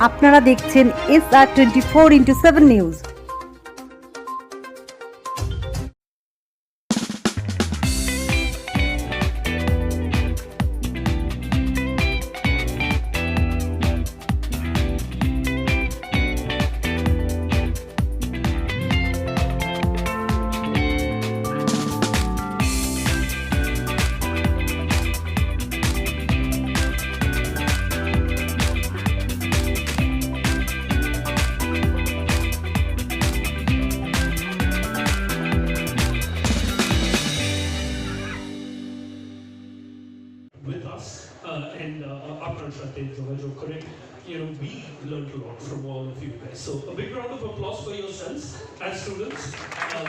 আপনারা দেখছেন SR24x7 news. With us and আপনার সাথে যোগাযোগ করে we learned a lot from all of you guys. So a big round of applause for yourselves as students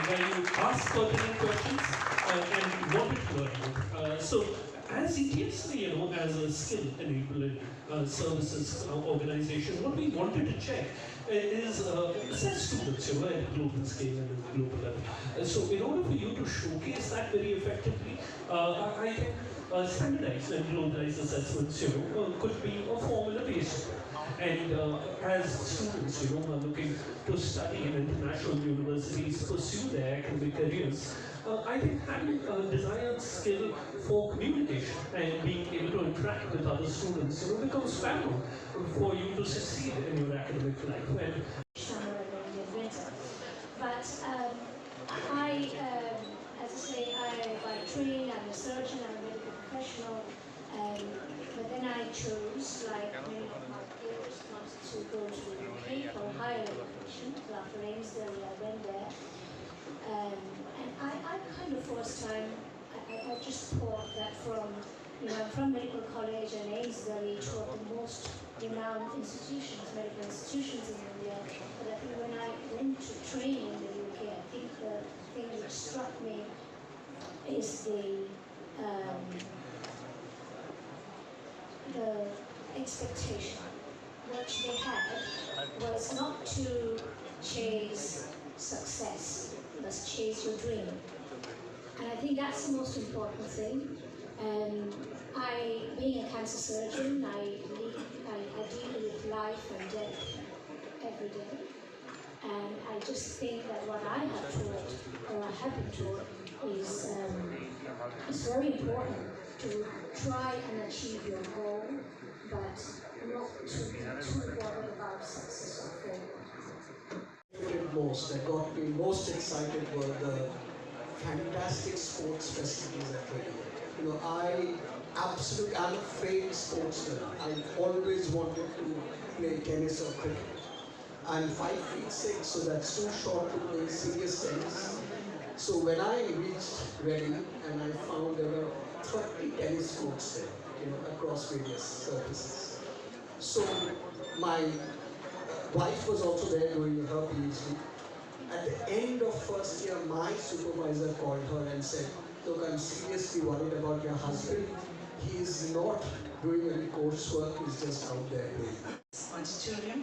where you ask pertinent questions and wanted to learn more. So as ETSI, as a skill enabling services organization, what we wanted to check is assess students at a global scale and at a global level. So in order for you to showcase that very effectively, I think standardized and globalized assessments, could be a formula based. And as students, are looking to study in international universities, pursue their academic careers, I think having a desired skill for communication and being able to interact with other students, becomes paramount for you to succeed in your academic life. And but as I say, by training, I'm a surgeon, I'm a medical professional, but then I chose, like many of my peers, not to go to the UK for higher education. So after Amesbury, I went there, and I kind of first time, I just thought that from medical college and Amesbury, two of the most renowned institutions, medical institutions in India. But I think when I went to train in the UK, I think the thing which struck me is the expectation. What they had was not to chase success, but chase your dream. And I think that's the most important thing. Being a cancer surgeon, I deal with life and death every day. And I just think that what I have taught, or I have been taught, is it's very important to try and achieve your goal, but not to be too bothered about success or failure. That got me most excited were the fantastic sports festivities at Techno. I'm a failed sportsman. I always wanted to play tennis or cricket. I'm 5'6", so that's too short to play serious tennis. So when I reached Reading and I found there were 30 tennis courts there, across various surfaces. So my wife was also there doing her PhD. At the end of first year, my supervisor called her and said, "Look, I'm seriously worried about your husband. He is not doing any coursework, he's just out there doing." Auditorium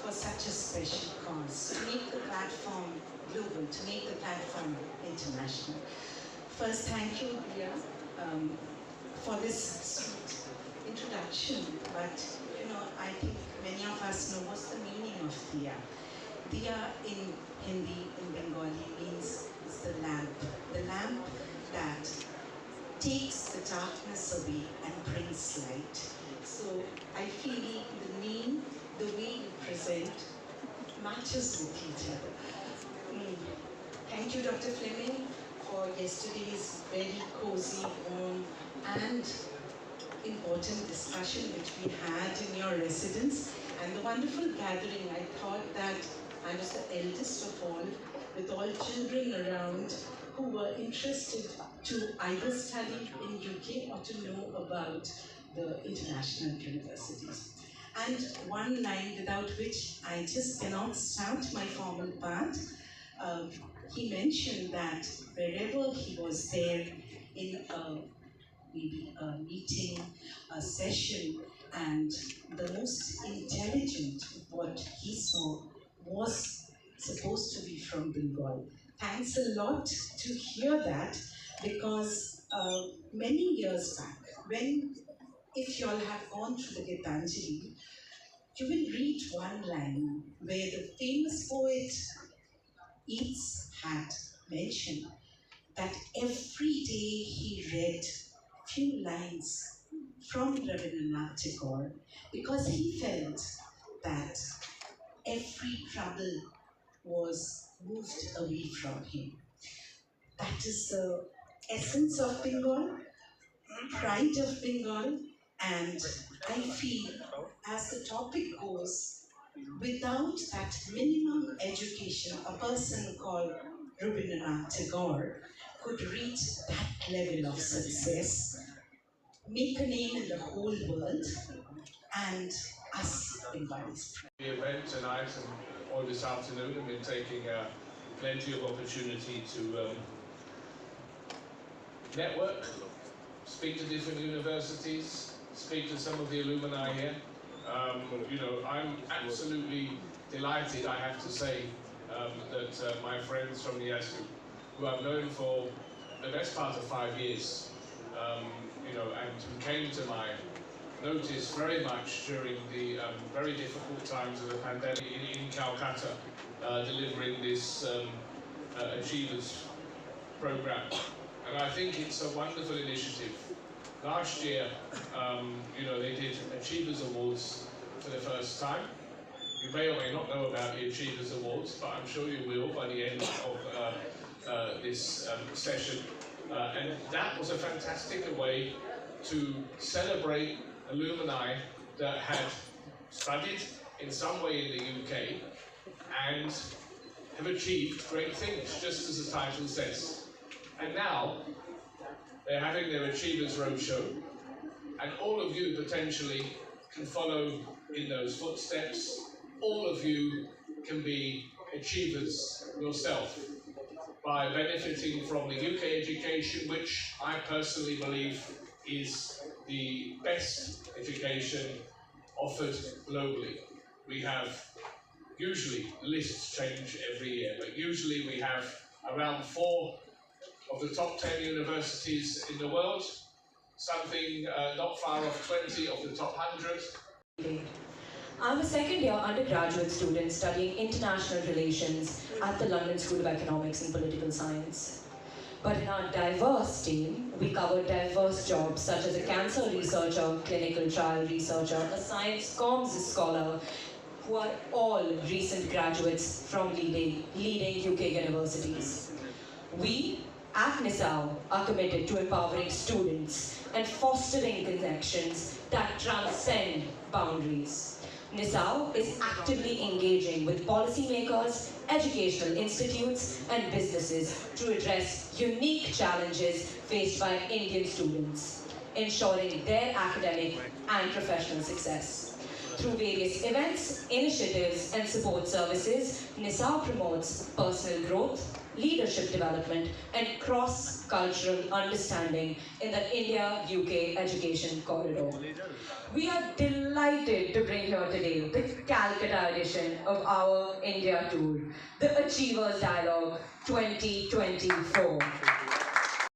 for such a special cause, to make the platform global, to make the platform international. First, thank you, Dia, for this sweet introduction. But I think many of us know what's the meaning of Dia. Diya in Hindi, in Bengali, means it's the lamp that takes the darkness away and brings light. So I feel the name, the way you present, matches with each other. Thank you, Dr. Fleming, for yesterday's very cozy, warm, and important discussion which we had in your residence, and the wonderful gathering. I thought that I was the eldest of all, with all children around who were interested to either study in UK or to know about the international universities. And one line without which I just cannot start my formal part. He mentioned that wherever he was there in maybe a meeting, a session, and the most intelligent, what he saw was supposed to be from Bengal. Thanks a lot to hear that, because many years back, if you all have gone through the Gitanjali, you will read one line where the famous poet Yeats had mentioned that every day he read few lines from Rabindranath Tagore because he felt that every trouble was moved away from him. That is the essence of Bengal, pride of Bengal, and I feel as the topic goes, without that minimum education, a person called Rabindranath Tagore could reach that level of success, make a name in the whole world, and us Bengalis. The event tonight and all this afternoon have been taking plenty of opportunity to network, speak to different universities, speak to some of the alumni here. I'm absolutely delighted, I have to say, that my friends from the IASU, who I've known for the best part of 5 years, and who came to my notice very much during the very difficult times of the pandemic in Calcutta, delivering this Achievers program. And I think it's a wonderful initiative. Last year, they did Achievers Awards for the first time. You may or may not know about the Achievers Awards, but I'm sure you will by the end of this session. And that was a fantastic way to celebrate alumni that had studied in some way in the UK and have achieved great things, just as the title says. And now they're having their Achievers Roadshow, and all of you potentially can follow in those footsteps. All of you can be achievers yourself by benefiting from the UK education, which I personally believe is the best education offered globally. We have, usually, lists change every year, but usually we have around 4 of the top 10 universities in the world, something not far off 20 of the top 100. I'm a second-year undergraduate student studying international relations at the London School of Economics and Political Science. But in our diverse team, we cover diverse jobs such as a cancer researcher, clinical trial researcher, a science comms scholar, who are all recent graduates from leading UK universities. We at NISAO are committed to empowering students and fostering connections that transcend boundaries. NISAO is actively engaging with policymakers, educational institutes and businesses to address unique challenges faced by Indian students, ensuring their academic and professional success. Through various events, initiatives and support services, NISAO promotes personal growth, leadership development and cross-cultural understanding in the India-UK education corridor. We are delighted to bring here today the Calcutta edition of our India tour, the Achievers Dialogue 2024.